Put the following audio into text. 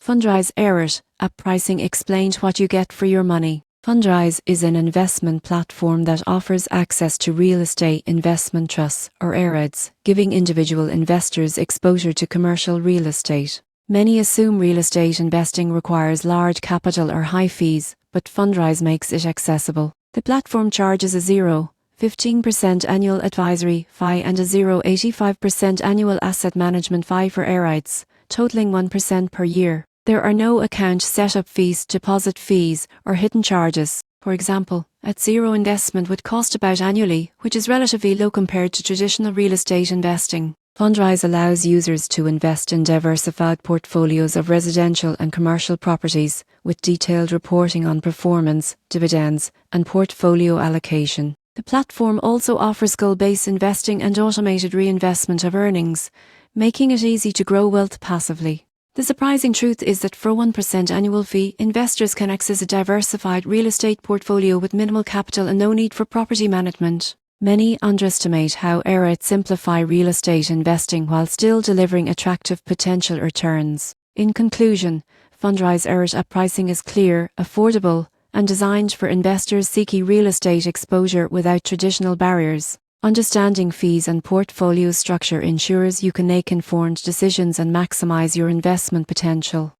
Fundrise eREIT, app pricing explained what you get for your money. Fundrise is an investment platform that offers access to real estate investment trusts, or eREITs, giving individual investors exposure to commercial real estate. Many assume real estate investing requires large capital or high fees, but Fundrise makes it accessible. The platform charges a 0.15% annual advisory fee and a 0.85% annual asset management fee for eREITs, totaling 1% per year. There are no account setup fees, deposit fees, or hidden charges. For example, at zero investment would cost about annually, which is relatively low compared to traditional real estate investing. Fundrise allows users to invest in diversified portfolios of residential and commercial properties, with detailed reporting on performance, dividends, and portfolio allocation. The platform also offers goal-based investing and automated reinvestment of earnings, making it easy to grow wealth passively. The surprising truth is that for a 1% annual fee, investors can access a diversified real estate portfolio with minimal capital and no need for property management. Many underestimate how eREITs simplify real estate investing while still delivering attractive potential returns. In conclusion, Fundrise eREIT app pricing is clear, affordable, and designed for investors seeking real estate exposure without traditional barriers. Understanding fees and portfolio structure ensures you can make informed decisions and maximize your investment potential.